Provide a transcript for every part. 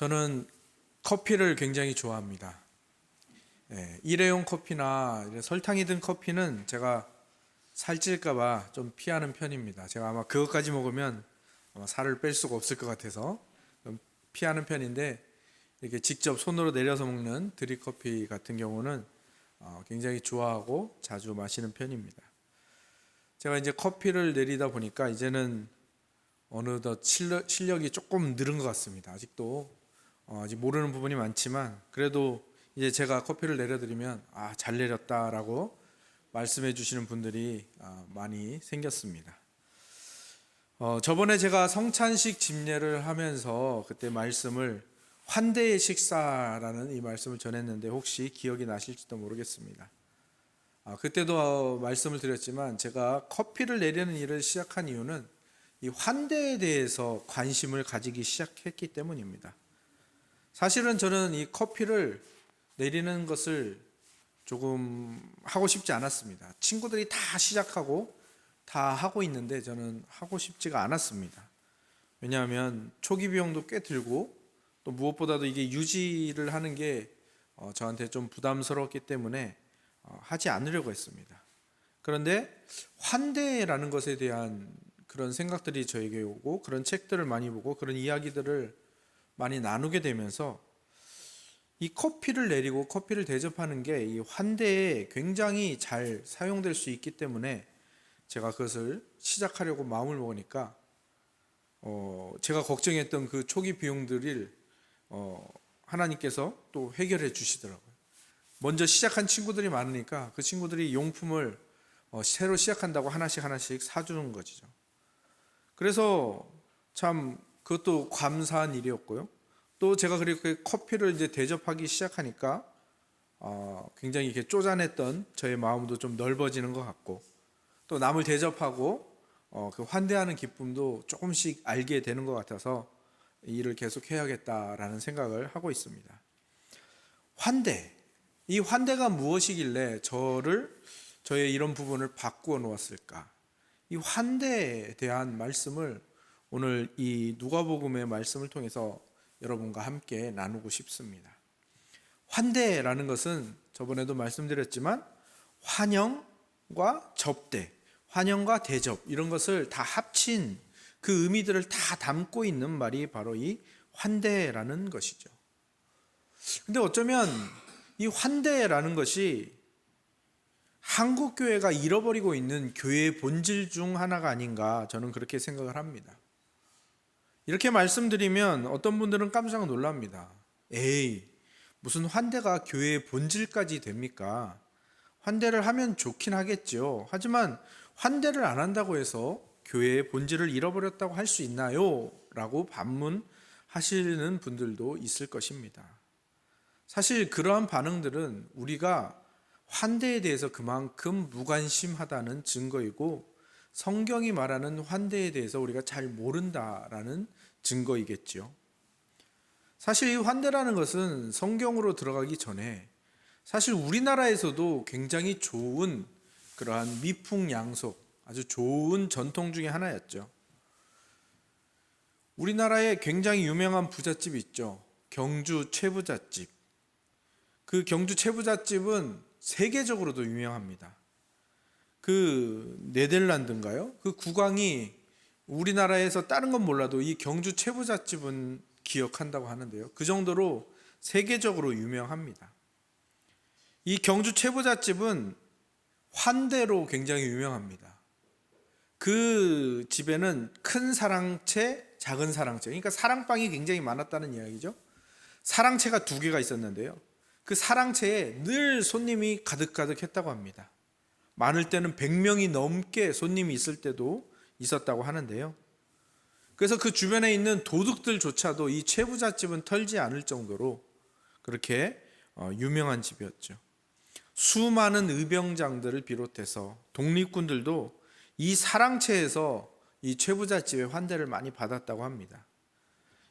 저는 커피를 굉장히 좋아합니다. 일회용 커피나 설탕이 든 커피는 제가 살찔까봐 좀 피하는 편입니다. 제가 아마 그것까지 먹으면 아마 살을 뺄 수가 없을 것 같아서 좀 피하는 편인데, 이렇게 직접 손으로 내려서 먹는 드립커피 같은 경우는 굉장히 좋아하고 자주 마시는 편입니다. 제가 이제 커피를 내리다 보니까 이제는 어느덧 실력이 조금 늘은 것 같습니다. 아직도 아직 모르는 부분이 많지만, 그래도 이제 제가 커피를 내려드리면 잘 내렸다라고 말씀해 주시는 분들이 많이 생겼습니다. 저번에 제가 성찬식 집례를 하면서 그때 말씀을 환대의 식사라는 이 말씀을 전했는데, 혹시 기억이 나실지도 모르겠습니다. 그때도 말씀을 드렸지만, 제가 커피를 내리는 일을 시작한 이유는 이 환대에 대해서 관심을 가지기 시작했기 때문입니다. 사실은 저는 이 커피를 내리는 것을 조금 하고 싶지 않았습니다. 친구들이 다 시작하고 다 하고 있는데 저는 하고 싶지가 않았습니다. 왜냐하면 초기 비용도 꽤 들고, 또 무엇보다도 이게 유지를 하는 게 저한테 좀 부담스러웠기 때문에 하지 않으려고 했습니다. 그런데 환대라는 것에 대한 그런 생각들이 저에게 오고, 그런 책들을 많이 보고 그런 이야기들을 많이 나누게 되면서, 이 커피를 내리고 커피를 대접하는 게 이 환대에 굉장히 잘 사용될 수 있기 때문에 제가 그것을 시작하려고 마음을 먹으니까 제가 걱정했던 그 초기 비용들을 하나님께서 또 해결해 주시더라고요. 먼저 시작한 친구들이 많으니까 그 친구들이 용품을 새로 시작한다고 하나씩 사주는 것이죠. 그래서 참 그것도 감사한 일이었고요. 또 제가 그렇게 커피를 이제 대접하기 시작하니까 굉장히 이렇게 쪼잔했던 저의 마음도 좀 넓어지는 것 같고, 또 남을 대접하고 그 환대하는 기쁨도 조금씩 알게 되는 것 같아서 이 일을 계속 해야겠다라는 생각을 하고 있습니다. 환대, 이 환대가 무엇이길래 저의 이런 부분을 바꾸어 놓았을까? 이 환대에 대한 말씀을 오늘 이 누가복음의 말씀을 통해서 여러분과 함께 나누고 싶습니다. 환대라는 것은 저번에도 말씀드렸지만, 환영과 접대, 환영과 대접, 이런 것을 다 합친 그 의미들을 다 담고 있는 말이 바로 이 환대라는 것이죠. 근데 어쩌면 이 환대라는 것이 한국 교회가 잃어버리고 있는 교회의 본질 중 하나가 아닌가, 저는 그렇게 생각을 합니다. 이렇게 말씀드리면 어떤 분들은 깜짝 놀랍니다. 에이, 무슨 환대가 교회의 본질까지 됩니까? 환대를 하면 좋긴 하겠죠. 하지만 환대를 안 한다고 해서 교회의 본질을 잃어버렸다고 할 수 있나요? 라고 반문하시는 분들도 있을 것입니다. 사실 그러한 반응들은 우리가 환대에 대해서 그만큼 무관심하다는 증거이고, 성경이 말하는 환대에 대해서 우리가 잘 모른다라는 증거이겠죠. 사실 이 환대라는 것은 성경으로 들어가기 전에 사실 우리나라에서도 굉장히 좋은 그러한 미풍양속, 아주 좋은 전통 중에 하나였죠. 우리나라에 굉장히 유명한 부잣집이 있죠. 경주 최부잣집. 그 경주 최부잣집은 세계적으로도 유명합니다. 그 네덜란드인가요? 그 국왕이 우리나라에서 다른 건 몰라도 이 경주 최부잣집은 기억한다고 하는데요. 그 정도로 세계적으로 유명합니다. 이 경주 최부잣집은 환대로 굉장히 유명합니다. 그 집에는 큰 사랑채, 작은 사랑채, 그러니까 사랑방이 굉장히 많았다는 이야기죠. 사랑채가 2개가 있었는데요. 그 사랑채에 늘 손님이 가득가득 했다고 합니다. 많을 때는 100명이 넘게 손님이 있을 때도 있었다고 하는데요. 그래서 그 주변에 있는 도둑들조차도 이 최부잣집은 털지 않을 정도로 그렇게 유명한 집이었죠. 수많은 의병장들을 비롯해서 독립군들도 이 사랑채에서 이 최부잣집의 환대를 많이 받았다고 합니다.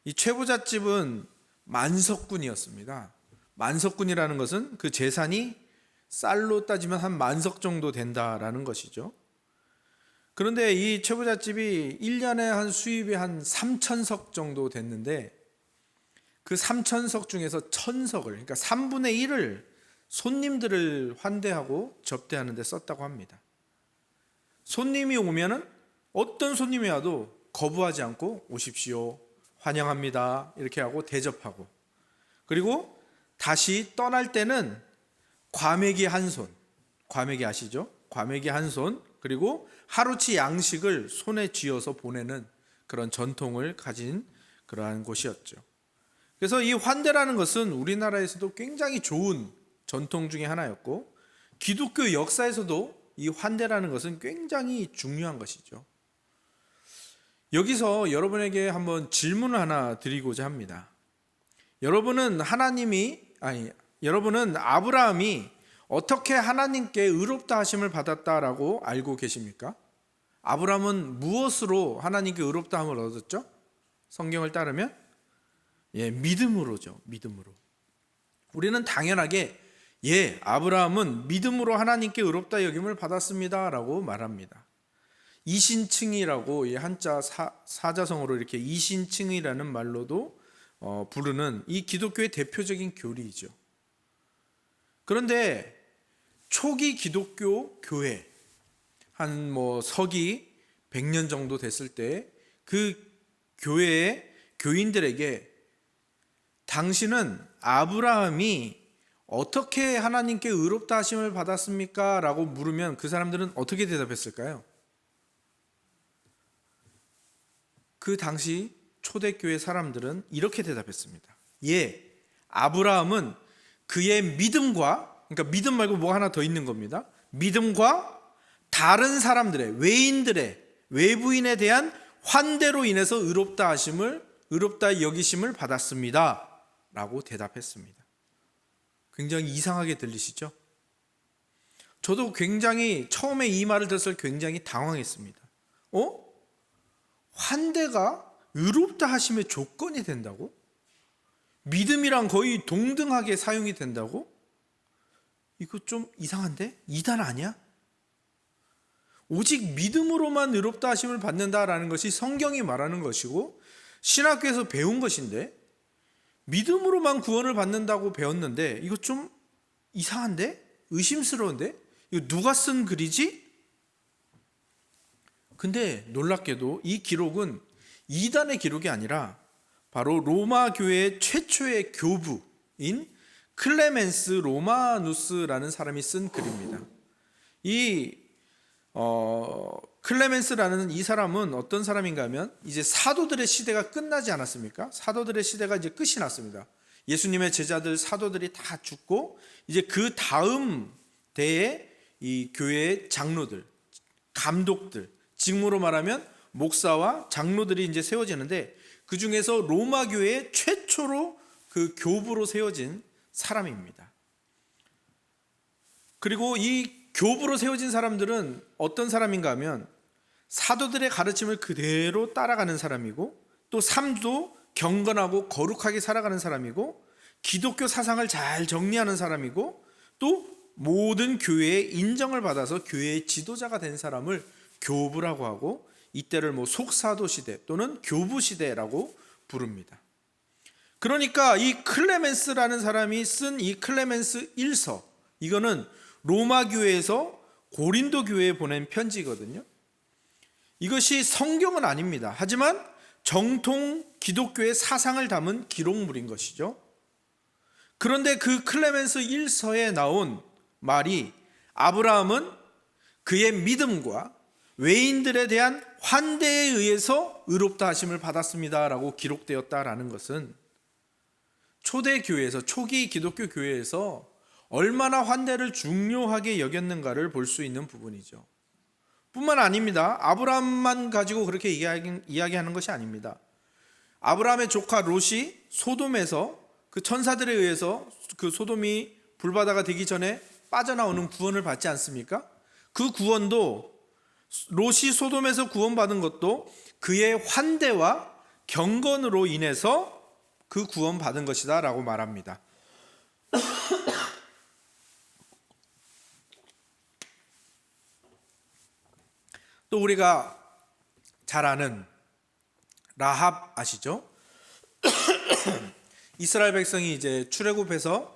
이 최부잣집은 만석군이었습니다. 만석군이라는 것은 그 재산이 쌀로 따지면 한 10,000석 정도 된다라는 것이죠. 그런데 이 최부잣집이 1년에 한 수입이 한 3,000석 정도 됐는데, 그 3천석 중에서 1,000석을, 그러니까 3분의 1을 손님들을 환대하고 접대하는 데 썼다고 합니다. 손님이 오면은 어떤 손님이 와도 거부하지 않고 오십시오, 환영합니다 이렇게 하고 대접하고, 그리고 다시 떠날 때는 과메기 한 손, 과메기 아시죠? 과메기 한 손, 그리고 하루치 양식을 손에 쥐어서 보내는 그런 전통을 가진 그러한 곳이었죠. 그래서 이 환대라는 것은 우리나라에서도 굉장히 좋은 전통 중에 하나였고, 기독교 역사에서도 이 환대라는 것은 굉장히 중요한 것이죠. 여기서 여러분에게 한번 질문을 하나 드리고자 합니다. 여러분은 아브라함이 어떻게 하나님께 의롭다 하심을 받았다라고 알고 계십니까? 아브라함은 무엇으로 하나님께 의롭다 함을 얻었죠? 성경을 따르면 믿음으로죠. 믿음으로. 우리는 당연하게 아브라함은 믿음으로 하나님께 의롭다 여김을 받았습니다 라고 말합니다. 이신칭이라고 한자 사자성어로 이렇게 이신칭이라는 말로도 부르는 이 기독교의 대표적인 교리이죠. 그런데 초기 기독교 교회 한 서기 100년 정도 됐을 때 그 교회의 교인들에게 당신은 아브라함이 어떻게 하나님께 의롭다 하심을 받았습니까? 라고 물으면 그 사람들은 어떻게 대답했을까요? 그 당시 초대교회 사람들은 이렇게 대답했습니다. 아브라함은 그의 믿음과, 그러니까 믿음 말고 뭐 하나 더 있는 겁니다. 믿음과 다른 사람들의, 외부인에 대한 환대로 인해서 의롭다 여기심을 받았습니다 라고 대답했습니다. 굉장히 이상하게 들리시죠? 저도 굉장히 처음에 이 말을 들었을 때 굉장히 당황했습니다. 환대가 의롭다 하심의 조건이 된다고? 믿음이랑 거의 동등하게 사용이 된다고? 이거 좀 이상한데? 이단 아니야? 오직 믿음으로만 의롭다 하심을 받는다라는 것이 성경이 말하는 것이고 신학교에서 배운 것인데, 믿음으로만 구원을 받는다고 배웠는데 이거 좀 이상한데? 의심스러운데? 이거 누가 쓴 글이지? 근데 놀랍게도 이 기록은 이단의 기록이 아니라 바로 로마 교회의 최초의 교부인 클레멘스 로마누스라는 사람이 쓴 글입니다. 이 클레멘스라는 이 사람은 어떤 사람인가 하면 이제 사도들의 시대가 끝나지 않았습니까? 사도들의 시대가 이제 끝이 났습니다. 예수님의 제자들 사도들이 다 죽고 이제 그 다음 대에 이 교회의 장로들, 감독들, 지금으로 말하면 목사와 장로들이 이제 세워지는데, 그 중에서 로마 교회의 최초로 그 교부로 세워진 사람입니다. 그리고 이 교부로 세워진 사람들은 어떤 사람인가 하면 사도들의 가르침을 그대로 따라가는 사람이고, 또 삶도 경건하고 거룩하게 살아가는 사람이고, 기독교 사상을 잘 정리하는 사람이고, 또 모든 교회의 인정을 받아서 교회의 지도자가 된 사람을 교부라고 하고, 이때를 속사도 시대 또는 교부 시대라고 부릅니다. 그러니까 이 클레멘스라는 사람이 쓴 이 클레멘스 1서, 이거는 로마 교회에서 고린도 교회에 보낸 편지거든요. 이것이 성경은 아닙니다. 하지만 정통 기독교의 사상을 담은 기록물인 것이죠. 그런데 그 클레멘스 1서에 나온 말이 아브라함은 그의 믿음과 외인들에 대한 환대에 의해서 의롭다 하심을 받았습니다라고 기록되었다라는 것은 초대 교회에서, 초기 기독교 교회에서 얼마나 환대를 중요하게 여겼는가를 볼 수 있는 부분이죠. 뿐만 아닙니다. 아브라함만 가지고 그렇게 이야기하는 것이 아닙니다. 아브라함의 조카 롯이 소돔에서 그 천사들에 의해서 그 소돔이 불바다가 되기 전에 빠져나오는 구원을 받지 않습니까? 그 구원도, 롯이 소돔에서 구원받은 것도 그의 환대와 경건으로 인해서 그 구원받은 것이다 라고 말합니다. 또 우리가 잘 아는 라합 아시죠? 이스라엘 백성이 이제 출애굽해서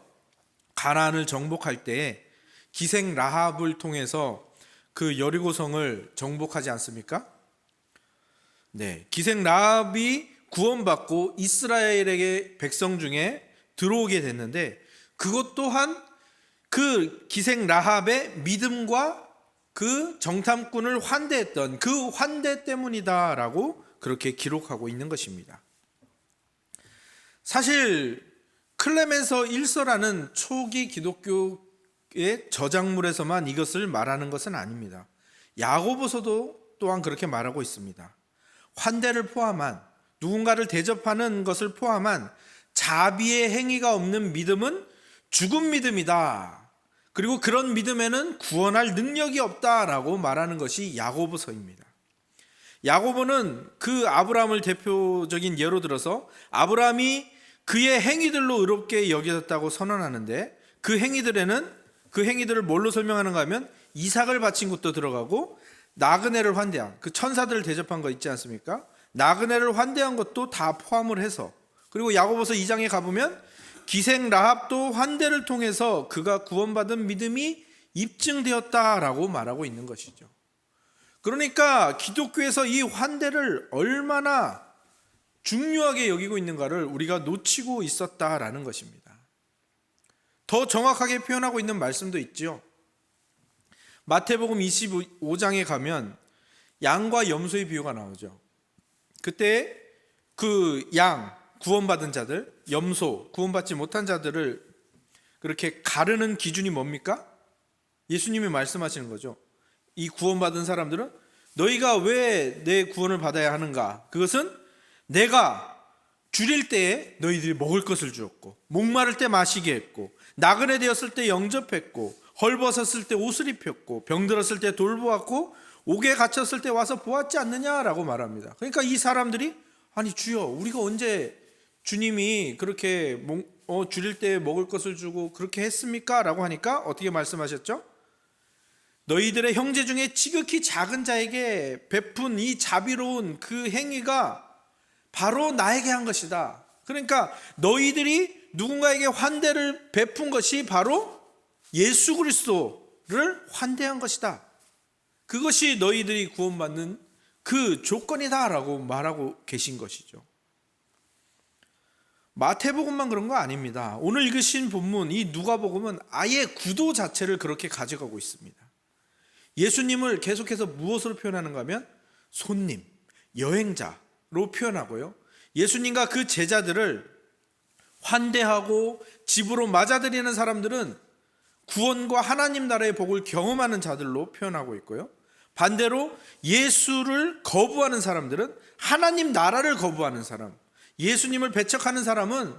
가나안을 정복할 때 기생 라합을 통해서 그 여리고성을 정복하지 않습니까? 네, 기생 라합이 구원받고 이스라엘에게 백성 중에 들어오게 됐는데, 그것 또한 그 기생 라합의 믿음과 그 정탐꾼을 환대했던 그 환대 때문이다라고 그렇게 기록하고 있는 것입니다. 사실 클레멘서 1서라는 초기 기독교의 저작물에서만 이것을 말하는 것은 아닙니다. 야고보서도 또한 그렇게 말하고 있습니다. 환대를 포함한, 누군가를 대접하는 것을 포함한 자비의 행위가 없는 믿음은 죽은 믿음이다. 그리고 그런 믿음에는 구원할 능력이 없다라고 말하는 것이 야고보서입니다. 야고보는 그 아브라함을 대표적인 예로 들어서 아브라함이 그의 행위들로 의롭게 여겨졌다고 선언하는데, 그 행위들을 뭘로 설명하는가 하면 이삭을 바친 것도 들어가고 나그네를 환대한, 그 천사들을 대접한 거 있지 않습니까? 나그네를 환대한 것도 다 포함을 해서, 그리고 야고보서 2장에 가보면 기생 라합도 환대를 통해서 그가 구원받은 믿음이 입증되었다라고 말하고 있는 것이죠. 그러니까 기독교에서 이 환대를 얼마나 중요하게 여기고 있는가를 우리가 놓치고 있었다라는 것입니다. 더 정확하게 표현하고 있는 말씀도 있죠. 마태복음 25장에 가면 양과 염소의 비유가 나오죠. 그때 그 양, 구원받은 자들, 염소, 구원받지 못한 자들을 그렇게 가르는 기준이 뭡니까? 예수님이 말씀하시는 거죠. 이 구원받은 사람들은 너희가 왜 내 구원을 받아야 하는가? 그것은 내가 줄일 때에 너희들이 먹을 것을 주었고, 목마를 때 마시게 했고, 나그네 되었을 때 영접했고, 헐벗었을 때 옷을 입혔고, 병들었을 때 돌보았고, 옥에 갇혔을 때 와서 보았지 않느냐라고 말합니다. 그러니까 이 사람들이 아니 주여, 우리가 언제 주님이 그렇게 줄일 때 먹을 것을 주고 그렇게 했습니까? 라고 하니까 어떻게 말씀하셨죠? 너희들의 형제 중에 지극히 작은 자에게 베푼 이 자비로운 그 행위가 바로 나에게 한 것이다. 그러니까 너희들이 누군가에게 환대를 베푼 것이 바로 예수 그리스도를 환대한 것이다. 그것이 너희들이 구원받는 그 조건이다 라고 말하고 계신 것이죠. 마태복음만 그런 거 아닙니다. 오늘 읽으신 본문 이 누가복음은 아예 구도 자체를 그렇게 가져가고 있습니다. 예수님을 계속해서 무엇으로 표현하는가 하면 손님, 여행자로 표현하고요, 예수님과 그 제자들을 환대하고 집으로 맞아들이는 사람들은 구원과 하나님 나라의 복을 경험하는 자들로 표현하고 있고요, 반대로 예수를 거부하는 사람들은 하나님 나라를 거부하는 사람, 예수님을 배척하는 사람은,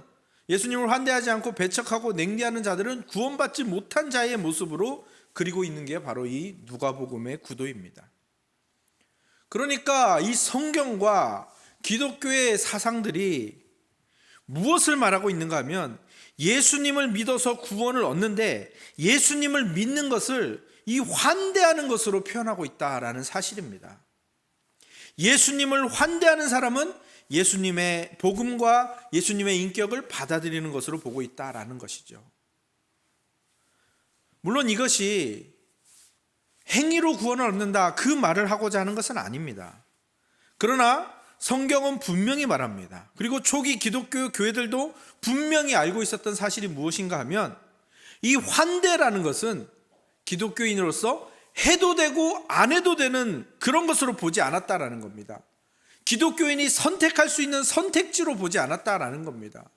예수님을 환대하지 않고 배척하고 냉대하는 자들은 구원받지 못한 자의 모습으로 그리고 있는 게 바로 이 누가복음의 구도입니다. 그러니까 이 성경과 기독교의 사상들이 무엇을 말하고 있는가 하면 예수님을 믿어서 구원을 얻는데 예수님을 믿는 것을 이 환대하는 것으로 표현하고 있다라는 사실입니다. 예수님을 환대하는 사람은 예수님의 복음과 예수님의 인격을 받아들이는 것으로 보고 있다라는 것이죠. 물론 이것이 행위로 구원을 얻는다 그 말을 하고자 하는 것은 아닙니다. 그러나 성경은 분명히 말합니다. 그리고 초기 기독교 교회들도 분명히 알고 있었던 사실이 무엇인가 하면 이 환대라는 것은 기독교인으로서 해도 되고 안 해도 되는 그런 것으로 보지 않았다라는 겁니다. 기독교인이 선택할 수 있는 선택지로 보지 않았다라는 겁니다.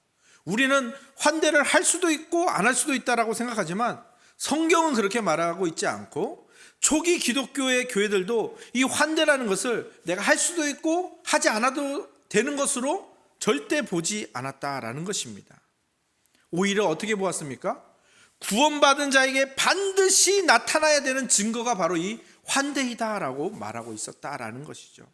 우리는 환대를 할 수도 있고 안 할 수도 있다라고 생각하지만 성경은 그렇게 말하고 있지 않고 초기 기독교의 교회들도 이 환대라는 것을 내가 할 수도 있고 하지 않아도 되는 것으로 절대 보지 않았다라는 것입니다. 오히려 어떻게 보았습니까? 구원받은 자에게 반드시 나타나야 되는 증거가 바로 이 환대이다라고 말하고 있었다라는 것이죠.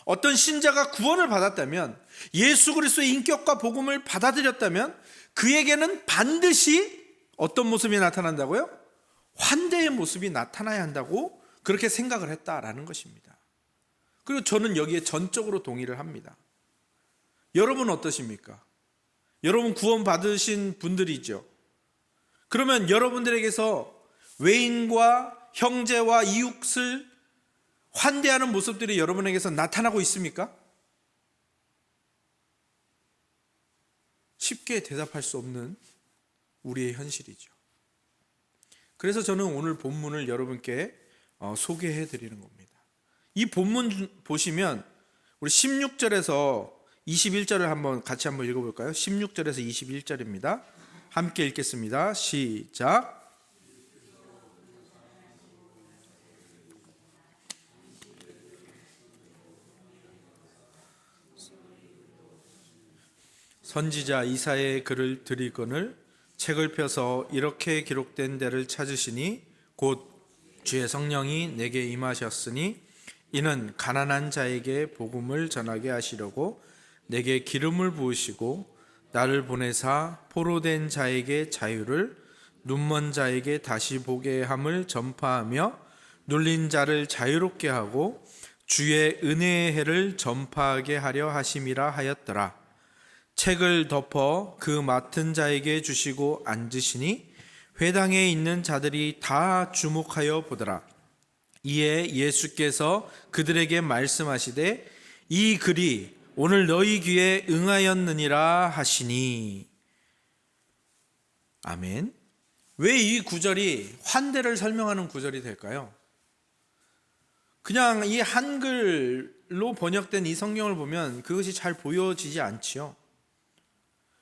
어떤 신자가 구원을 받았다면, 예수 그리스도의 인격과 복음을 받아들였다면 그에게는 반드시 어떤 모습이 나타난다고요? 환대의 모습이 나타나야 한다고 그렇게 생각을 했다라는 것입니다. 그리고 저는 여기에 전적으로 동의를 합니다. 여러분 어떠십니까? 여러분 구원 받으신 분들이죠. 그러면 여러분들에게서 외인과 형제와 이웃을 환대하는 모습들이 여러분에게서 나타나고 있습니까? 쉽게 대답할 수 없는 우리의 현실이죠. 그래서 저는 오늘 본문을 여러분께 소개해 드리는 겁니다. 이 본문 보시면 우리 16절에서 21절을 같이 한번 읽어볼까요? 16절에서 21절입니다. 함께 읽겠습니다. 시작. 선지자 이사야의 글을 드리거늘 책을 펴서 이렇게 기록된 데를 찾으시니 곧 주의 성령이 내게 임하셨으니 이는 가난한 자에게 복음을 전하게 하시려고 내게 기름을 부으시고 나를 보내사 포로된 자에게 자유를 눈먼 자에게 다시 보게 함을 전파하며 눌린 자를 자유롭게 하고 주의 은혜의 해를 전파하게 하려 하심이라 하였더라. 책을 덮어 그 맡은 자에게 주시고 앉으시니 회당에 있는 자들이 다 주목하여 보더라. 이에 예수께서 그들에게 말씀하시되 이 글이 오늘 너희 귀에 응하였느니라 하시니. 아멘. 왜 이 구절이 환대를 설명하는 구절이 될까요? 그냥 이 한글로 번역된 이 성경을 보면 그것이 잘 보여지지 않지요.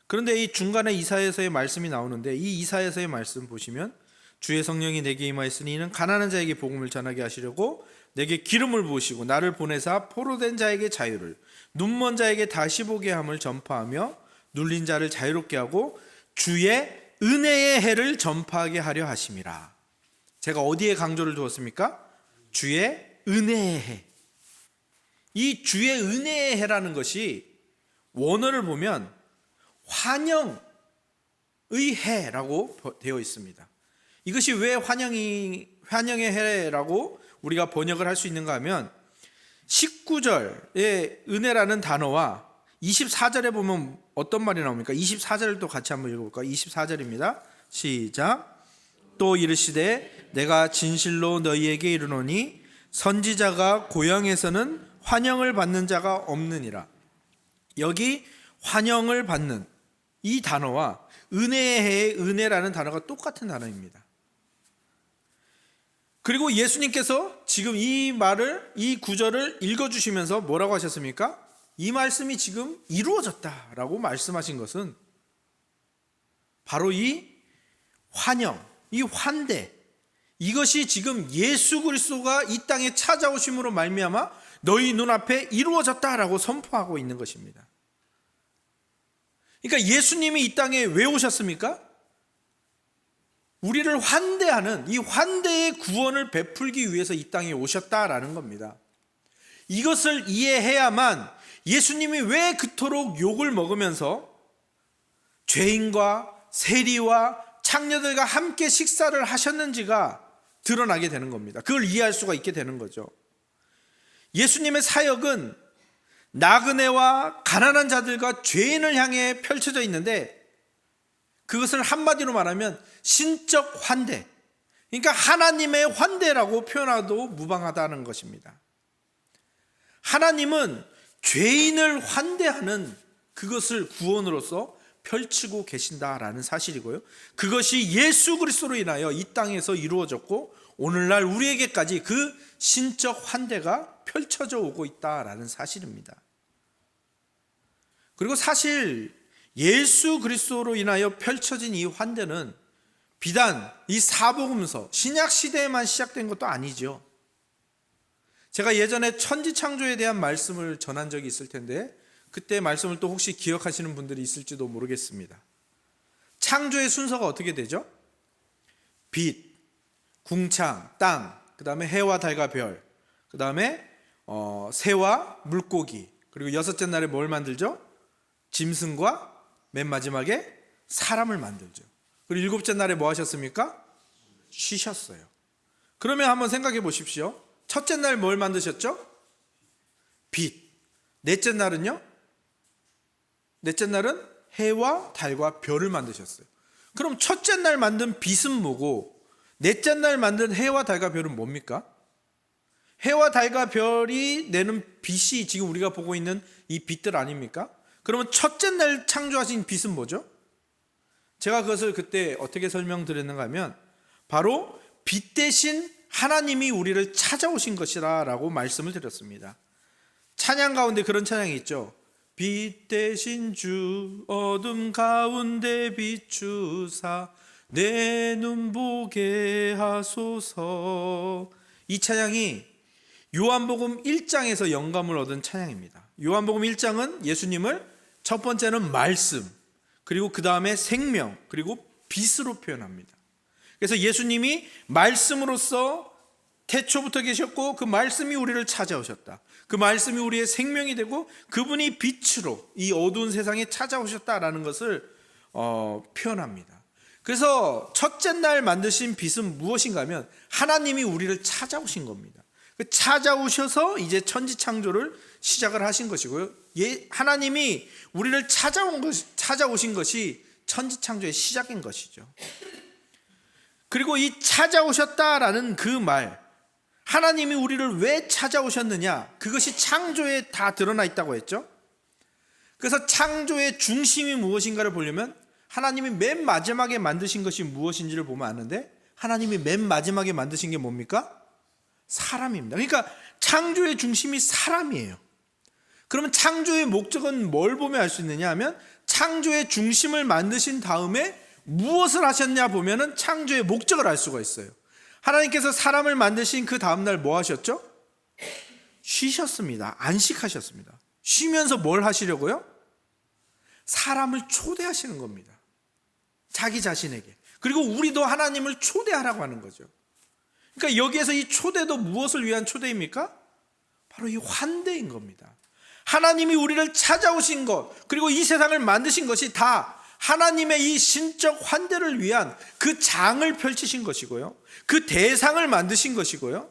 그런데 이 중간에 이사야서의 말씀이 나오는데 이 이사야서의 말씀 보시면 주의 성령이 내게 임하였으니 이는 가난한 자에게 복음을 전하게 하시려고 내게 기름을 부으시고 나를 보내사 포로된 자에게 자유를 눈먼 자에게 다시 보게 함을 전파하며 눌린 자를 자유롭게 하고 주의 은혜의 해를 전파하게 하려 하심이라. 제가 어디에 강조를 두었습니까? 주의 은혜의 해. 이 주의 은혜의 해라는 것이 원어를 보면 환영의 해라고 되어 있습니다. 이것이 왜 환영의 해라고 우리가 번역을 할 수 있는가 하면 19절의 은혜라는 단어와 24절에 보면 어떤 말이 나옵니까? 24절을 또 같이 한번 읽어볼까요? 24절입니다. 시작. 또 이르시되 내가 진실로 너희에게 이르노니 선지자가 고향에서는 환영을 받는 자가 없느니라. 여기 환영을 받는 이 단어와 은혜의 해의 은혜라는 단어가 똑같은 단어입니다. 그리고 예수님께서 지금 이 구절을 읽어주시면서 뭐라고 하셨습니까? 이 말씀이 지금 이루어졌다라고 말씀하신 것은 바로 이 환영, 이 환대, 이것이 지금 예수 그리스도가 이 땅에 찾아오심으로 말미암아 너희 눈앞에 이루어졌다라고 선포하고 있는 것입니다. 그러니까 예수님이 이 땅에 왜 오셨습니까? 우리를 환대하는 이 환대의 구원을 베풀기 위해서 이 땅에 오셨다라는 겁니다. 이것을 이해해야만 예수님이 왜 그토록 욕을 먹으면서 죄인과 세리와 창녀들과 함께 식사를 하셨는지가 드러나게 되는 겁니다. 그걸 이해할 수가 있게 되는 거죠. 예수님의 사역은 나그네와 가난한 자들과 죄인을 향해 펼쳐져 있는데 그것을 한마디로 말하면 신적 환대, 그러니까 하나님의 환대라고 표현하도 무방하다는 것입니다. 하나님은 죄인을 환대하는 그것을 구원으로서 펼치고 계신다라는 사실이고요. 그것이 예수 그리스도로 인하여 이 땅에서 이루어졌고 오늘날 우리에게까지 그 신적 환대가 펼쳐져 오고 있다라는 사실입니다. 그리고 사실 예수 그리스도로 인하여 펼쳐진 이 환대는 비단 이 사복음서 신약 시대에만 시작된 것도 아니죠. 제가 예전에 천지창조에 대한 말씀을 전한 적이 있을 텐데 그때 말씀을 또 혹시 기억하시는 분들이 있을지도 모르겠습니다. 창조의 순서가 어떻게 되죠? 빛, 궁창, 땅, 그 다음에 해와 달과 별, 그 다음에 새와 물고기, 그리고 여섯째 날에 뭘 만들죠? 짐승과 맨 마지막에 사람을 만들죠. 그리고 일곱째 날에 뭐 하셨습니까? 쉬셨어요. 그러면 한번 생각해 보십시오. 첫째 날 뭘 만드셨죠? 빛. 넷째 날은요? 넷째 날은 해와 달과 별을 만드셨어요. 그럼 첫째 날 만든 빛은 뭐고 넷째 날 만든 해와 달과 별은 뭡니까? 해와 달과 별이 내는 빛이 지금 우리가 보고 있는 이 빛들 아닙니까? 그러면 첫째 날 창조하신 빛은 뭐죠? 제가 그것을 그때 어떻게 설명드렸는가 하면 바로 빛 대신 하나님이 우리를 찾아오신 것이다 라고 말씀을 드렸습니다. 찬양 가운데 그런 찬양이 있죠. 빛 대신 주 어둠 가운데 비추사 내 눈 보게 하소서. 이 찬양이 요한복음 1장에서 영감을 얻은 찬양입니다. 요한복음 1장은 예수님을 첫 번째는 말씀, 그리고 그 다음에 생명, 그리고 빛으로 표현합니다. 그래서 예수님이 말씀으로서 태초부터 계셨고 그 말씀이 우리를 찾아오셨다. 그 말씀이 우리의 생명이 되고 그분이 빛으로 이 어두운 세상에 찾아오셨다라는 것을 표현합니다. 그래서 첫째 날 만드신 빛은 무엇인가 하면 하나님이 우리를 찾아오신 겁니다. 찾아오셔서 이제 천지창조를 시작을 하신 것이고요. 하나님이 우리를 찾아오신 것이 천지창조의 시작인 것이죠. 그리고 이 찾아오셨다라는 그 말, 하나님이 우리를 왜 찾아오셨느냐, 그것이 창조에 다 드러나 있다고 했죠. 그래서 창조의 중심이 무엇인가를 보려면 하나님이 맨 마지막에 만드신 것이 무엇인지를 보면 아는데, 하나님이 맨 마지막에 만드신 게 뭡니까? 사람입니다. 그러니까 창조의 중심이 사람이에요. 그러면 창조의 목적은 뭘 보면 알 수 있느냐 하면, 창조의 중심을 만드신 다음에 무엇을 하셨냐 보면은 창조의 목적을 알 수가 있어요. 하나님께서 사람을 만드신 그 다음날 뭐 하셨죠? 쉬셨습니다. 안식하셨습니다. 쉬면서 뭘 하시려고요? 사람을 초대하시는 겁니다. 자기 자신에게. 그리고 우리도 하나님을 초대하라고 하는 거죠. 그러니까 여기에서 이 초대도 무엇을 위한 초대입니까? 바로 이 환대인 겁니다. 하나님이 우리를 찾아오신 것, 그리고 이 세상을 만드신 것이 다 하나님의 이 신적 환대를 위한 그 장을 펼치신 것이고요, 그 대상을 만드신 것이고요,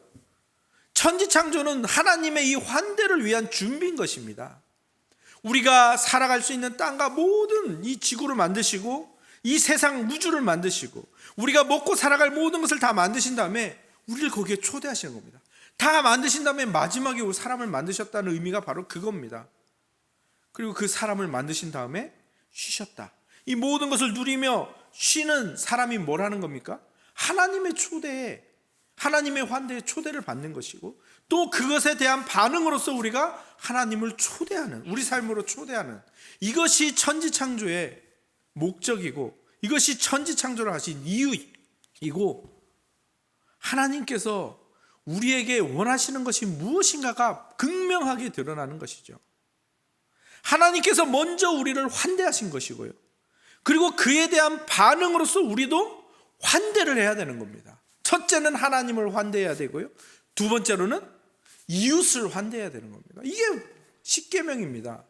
천지창조는 하나님의 이 환대를 위한 준비인 것입니다. 우리가 살아갈 수 있는 땅과 모든 이 지구를 만드시고 이 세상 우주를 만드시고 우리가 먹고 살아갈 모든 것을 다 만드신 다음에 우리를 거기에 초대하시는 겁니다. 다 만드신 다음에 마지막에 사람을 만드셨다는 의미가 바로 그겁니다. 그리고 그 사람을 만드신 다음에 쉬셨다. 이 모든 것을 누리며 쉬는 사람이 뭘 하는 겁니까? 하나님의 초대에, 하나님의 환대에 초대를 받는 것이고, 또 그것에 대한 반응으로서 우리가 하나님을 초대하는, 우리 삶으로 초대하는, 이것이 천지창조의 목적이고 이것이 천지창조를 하신 이유이고, 하나님께서 우리에게 원하시는 것이 무엇인가가 극명하게 드러나는 것이죠. 하나님께서 먼저 우리를 환대하신 것이고요, 그리고 그에 대한 반응으로서 우리도 환대를 해야 되는 겁니다. 첫째는 하나님을 환대해야 되고요, 두 번째로는 이웃을 환대해야 되는 겁니다. 이게 십계명입니다.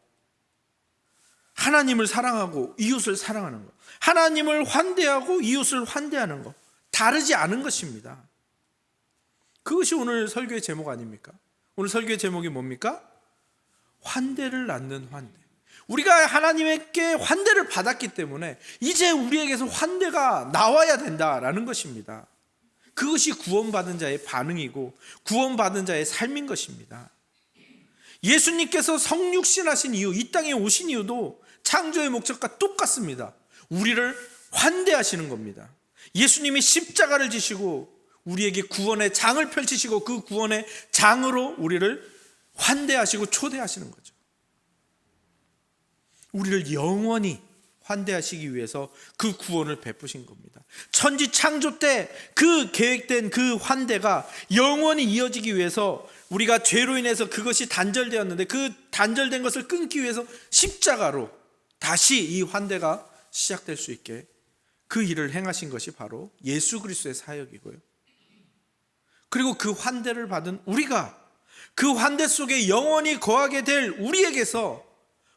하나님을 사랑하고 이웃을 사랑하는 것, 하나님을 환대하고 이웃을 환대하는 것, 다르지 않은 것입니다. 그것이 오늘 설교의 제목 아닙니까? 오늘 설교의 제목이 뭡니까? 환대를 낳는 환대. 우리가 하나님께 환대를 받았기 때문에 이제 우리에게서 환대가 나와야 된다라는 것입니다. 그것이 구원받은 자의 반응이고 구원받은 자의 삶인 것입니다. 예수님께서 성육신하신 이유, 이 땅에 오신 이유도 창조의 목적과 똑같습니다. 우리를 환대하시는 겁니다. 예수님이 십자가를 지시고 우리에게 구원의 장을 펼치시고 그 구원의 장으로 우리를 환대하시고 초대하시는 거죠. 우리를 영원히 환대하시기 위해서 그 구원을 베푸신 겁니다. 천지 창조 때 그 계획된 그 환대가 영원히 이어지기 위해서 우리가 죄로 인해서 그것이 단절되었는데 그 단절된 것을 끊기 위해서 십자가로 다시 이 환대가 시작될 수 있게 그 일을 행하신 것이 바로 예수 그리스도의 사역이고요. 그리고 그 환대를 받은 우리가 그 환대 속에 영원히 거하게 될 우리에게서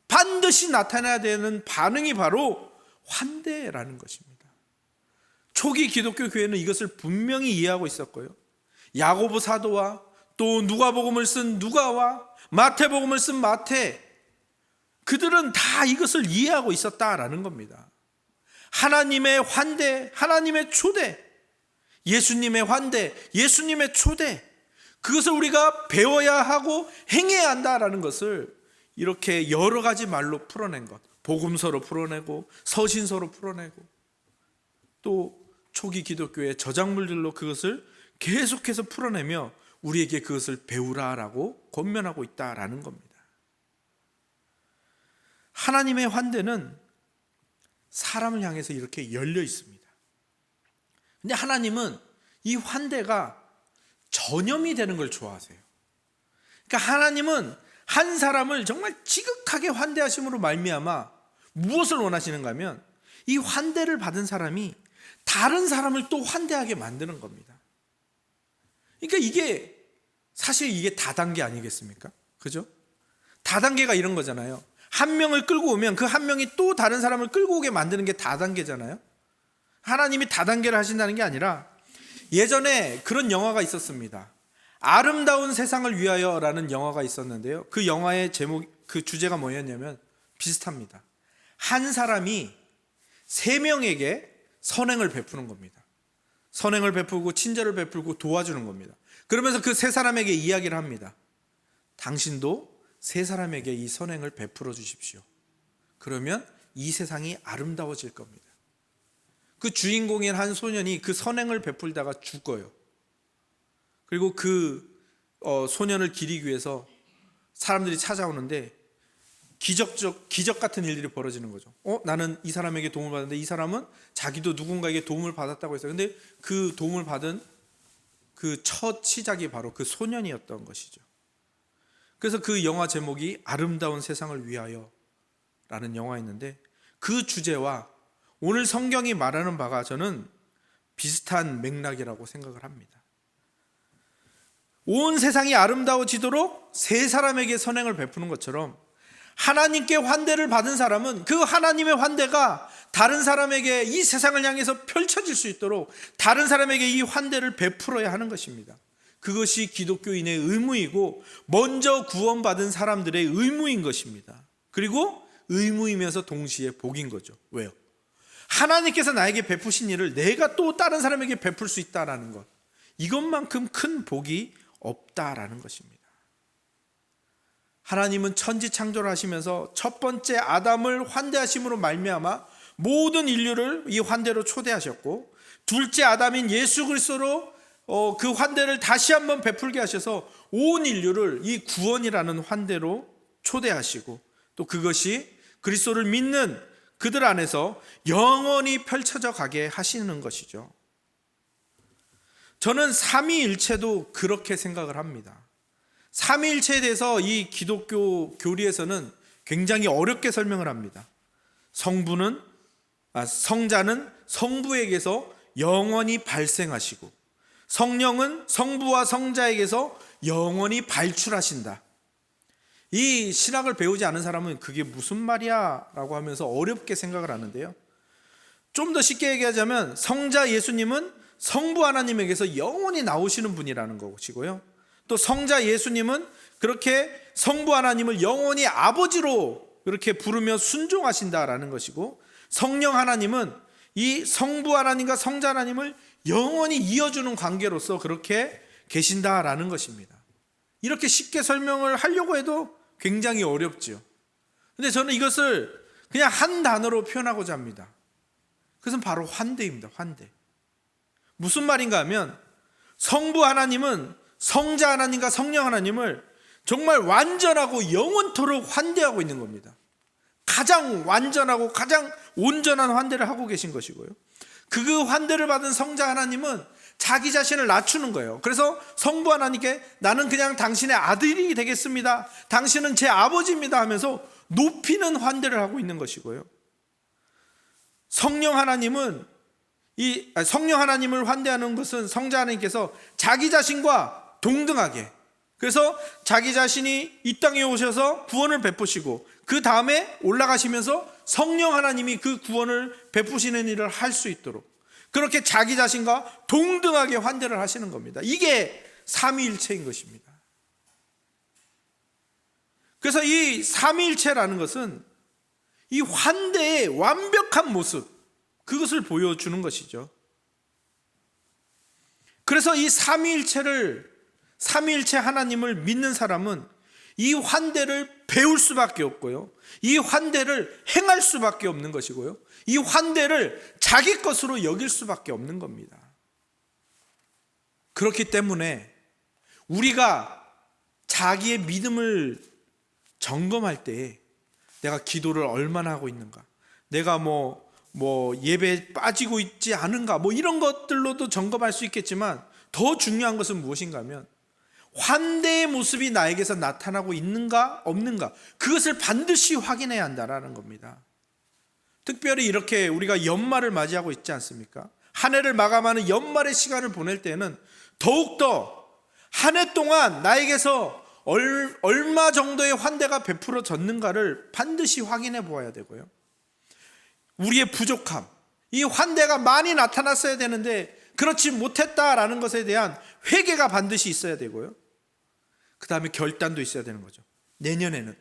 반드시 나타나야 되는 반응이 바로 환대라는 것입니다. 초기 기독교 교회는 이것을 분명히 이해하고 있었고요, 야고보 사도와 또 누가복음을 쓴 누가와 마태복음을 쓴 마태, 그들은 다 이것을 이해하고 있었다라는 겁니다. 하나님의 환대, 하나님의 초대, 예수님의 환대, 예수님의 초대, 그것을 우리가 배워야 하고 행해야 한다라는 것을 이렇게 여러 가지 말로 풀어낸 것, 복음서로 풀어내고 서신서로 풀어내고 또 초기 기독교의 저작물들로 그것을 계속해서 풀어내며 우리에게 그것을 배우라라고 권면하고 있다라는 겁니다. 하나님의 환대는 사람을 향해서 이렇게 열려 있습니다. 근데 하나님은 이 환대가 전염이 되는 걸 좋아하세요. 그러니까 하나님은 한 사람을 정말 지극하게 환대하심으로 말미암아 무엇을 원하시는가 하면 이 환대를 받은 사람이 다른 사람을 또 환대하게 만드는 겁니다. 그러니까 이게 사실 이게 다단계 아니겠습니까? 그죠? 다단계가 이런 거잖아요. 한 명을 끌고 오면 그 한 명이 또 다른 사람을 끌고 오게 만드는 게 다단계잖아요. 하나님이 다단계를 하신다는 게 아니라 예전에 그런 영화가 있었습니다. 아름다운 세상을 위하여라는 영화가 있었는데요. 그 영화의 제목, 그 주제가 뭐였냐면 비슷합니다. 한 사람이 세 명에게 선행을 베푸는 겁니다. 선행을 베푸고 친절을 베풀고 도와주는 겁니다. 그러면서 그 세 사람에게 이야기를 합니다. 당신도 세 사람에게 이 선행을 베풀어 주십시오. 그러면 이 세상이 아름다워질 겁니다. 그 주인공인 한 소년이 그 선행을 베풀다가 죽어요. 그리고 그 소년을 기리기 위해서 사람들이 찾아오는데 기적 같은 일들이 벌어지는 거죠. 나는 이 사람에게 도움을 받았는데 이 사람은 자기도 누군가에게 도움을 받았다고 했어요. 근데 그 도움을 받은 그 첫 시작이 바로 그 소년이었던 것이죠. 그래서 그 영화 제목이 아름다운 세상을 위하여 라는 영화였는데 그 주제와 오늘 성경이 말하는 바가 저는 비슷한 맥락이라고 생각을 합니다. 온 세상이 아름다워지도록 세 사람에게 선행을 베푸는 것처럼 하나님께 환대를 받은 사람은 그 하나님의 환대가 다른 사람에게 이 세상을 향해서 펼쳐질 수 있도록 다른 사람에게 이 환대를 베풀어야 하는 것입니다. 그것이 기독교인의 의무이고 먼저 구원받은 사람들의 의무인 것입니다. 그리고 의무이면서 동시에 복인 거죠. 왜요? 하나님께서 나에게 베푸신 일을 내가 또 다른 사람에게 베풀 수 있다는 것, 이것만큼 큰 복이 없다라는 것입니다. 하나님은 천지 창조를 하시면서 첫 번째 아담을 환대하심으로 말미암아 모든 인류를 이 환대로 초대하셨고, 둘째 아담인 예수 그리스도로 그 환대를 다시 한번 베풀게 하셔서 온 인류를 이 구원이라는 환대로 초대하시고, 또 그것이 그리스도를 믿는 그들 안에서 영원히 펼쳐져 가게 하시는 것이죠. 저는 삼위일체도 그렇게 생각을 합니다. 삼위일체에 대해서 이 기독교 교리에서는 굉장히 어렵게 설명을 합니다. 성자는 성부에게서 영원히 발생하시고, 성령은 성부와 성자에게서 영원히 발출하신다. 이 신학을 배우지 않은 사람은 그게 무슨 말이야 라고 하면서 어렵게 생각을 하는데요. 좀 더 쉽게 얘기하자면 성자 예수님은 성부 하나님에게서 영원히 나오시는 분이라는 것이고요, 또 성자 예수님은 그렇게 성부 하나님을 영원히 아버지로 그렇게 부르며 순종하신다라는 것이고, 성령 하나님은 이 성부 하나님과 성자 하나님을 영원히 이어주는 관계로서 그렇게 계신다라는 것입니다. 이렇게 쉽게 설명을 하려고 해도 굉장히 어렵죠. 근데 저는 이것을 그냥 한 단어로 표현하고자 합니다. 그것은 바로 환대입니다. 환대. 무슨 말인가 하면 성부 하나님은 성자 하나님과 성령 하나님을 정말 완전하고 영원토록 환대하고 있는 겁니다. 가장 완전하고 가장 온전한 환대를 하고 계신 것이고요, 그 환대를 받은 성자 하나님은 자기 자신을 낮추는 거예요. 그래서 성부 하나님께 나는 그냥 당신의 아들이 되겠습니다, 당신은 제 아버지입니다 하면서 높이는 환대를 하고 있는 것이고요, 성령 하나님을 환대하는 것은 성자 하나님께서 자기 자신과 동등하게, 그래서 자기 자신이 이 땅에 오셔서 구원을 베푸시고 그 다음에 올라가시면서 성령 하나님이 그 구원을 베푸시는 일을 할 수 있도록 그렇게 자기 자신과 동등하게 환대를 하시는 겁니다. 이게 삼위일체인 것입니다. 그래서 이 삼위일체라는 것은 이 환대의 완벽한 모습, 그것을 보여주는 것이죠. 그래서 이 삼위일체 하나님을 믿는 사람은 이 환대를 배울 수밖에 없고요, 이 환대를 행할 수밖에 없는 것이고요, 이 환대를 자기 것으로 여길 수밖에 없는 겁니다. 그렇기 때문에 우리가 자기의 믿음을 점검할 때 내가 기도를 얼마나 하고 있는가, 내가 예배에 빠지고 있지 않은가, 이런 것들로도 점검할 수 있겠지만, 더 중요한 것은 무엇인가 하면 환대의 모습이 나에게서 나타나고 있는가 없는가, 그것을 반드시 확인해야 한다는 겁니다. 특별히 이렇게 우리가 연말을 맞이하고 있지 않습니까? 한 해를 마감하는 연말의 시간을 보낼 때는 더욱더 한 해 동안 나에게서 얼마 정도의 환대가 베풀어졌는가를 반드시 확인해 보아야 되고요, 우리의 부족함, 이 환대가 많이 나타났어야 되는데 그렇지 못했다라는 것에 대한 회개가 반드시 있어야 되고요, 그 다음에 결단도 있어야 되는 거죠. 내년에는,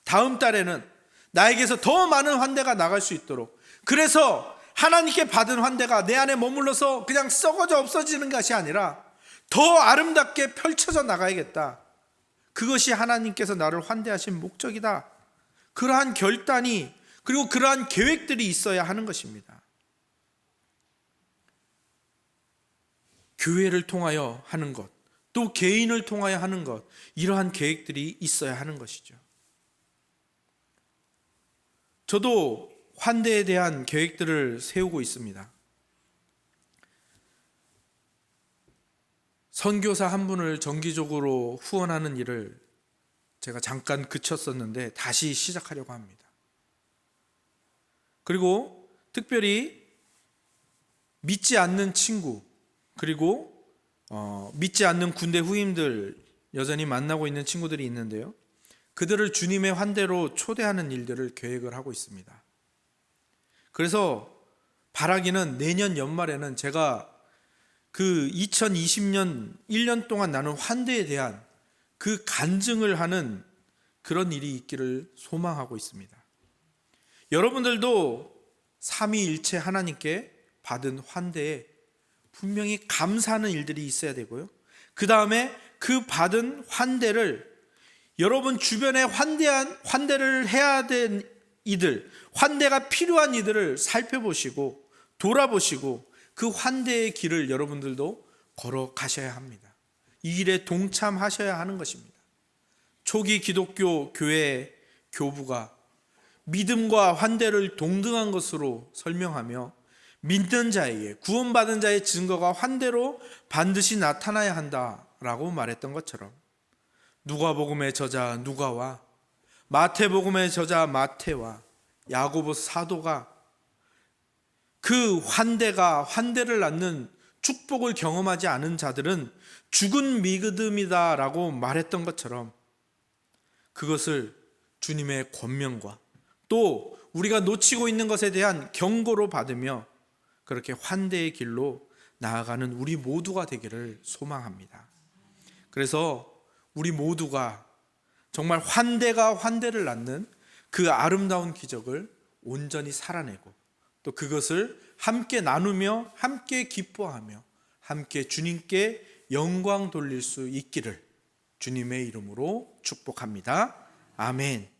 다음 달에는 나에게서 더 많은 환대가 나갈 수 있도록, 그래서 하나님께 받은 환대가 내 안에 머물러서 그냥 썩어져 없어지는 것이 아니라 더 아름답게 펼쳐져 나가야겠다, 그것이 하나님께서 나를 환대하신 목적이다, 그러한 결단이, 그리고 그러한 계획들이 있어야 하는 것입니다. 교회를 통하여 하는 것, 또 개인을 통하여 하는 것, 이러한 계획들이 있어야 하는 것이죠. 저도 환대에 대한 계획들을 세우고 있습니다. 선교사 한 분을 정기적으로 후원하는 일을 제가 잠깐 그쳤었는데 다시 시작하려고 합니다. 그리고 특별히 믿지 않는 친구, 그리고 믿지 않는 군대 후임들, 여전히 만나고 있는 친구들이 있는데요, 그들을 주님의 환대로 초대하는 일들을 계획을 하고 있습니다. 그래서 바라기는 내년 연말에는 제가 그 2020년 1년 동안 나눈 환대에 대한 그 간증을 하는 그런 일이 있기를 소망하고 있습니다. 여러분들도 삼위일체 하나님께 받은 환대에 분명히 감사하는 일들이 있어야 되고요, 그 다음에 그 받은 환대를 여러분 주변에 환대를 해야 된 이들, 환대가 필요한 이들을 살펴보시고 돌아보시고 그 환대의 길을 여러분들도 걸어가셔야 합니다. 이 일에 동참하셔야 하는 것입니다. 초기 기독교 교회 교부가 믿음과 환대를 동등한 것으로 설명하며 믿는 자에게, 구원받은 자의 증거가 환대로 반드시 나타나야 한다라고 말했던 것처럼, 누가복음의 저자 누가와 마태복음의 저자 마태와 야고보 사도가 그 환대를 낳는 축복을 경험하지 않은 자들은 죽은 믿음이다라고 말했던 것처럼, 그것을 주님의 권면과 또 우리가 놓치고 있는 것에 대한 경고로 받으며 그렇게 환대의 길로 나아가는 우리 모두가 되기를 소망합니다. 그래서 우리 모두가 정말 환대가 환대를 낳는 그 아름다운 기적을 온전히 살아내고, 또 그것을 함께 나누며 함께 기뻐하며 함께 주님께 영광 돌릴 수 있기를 주님의 이름으로 축복합니다. 아멘.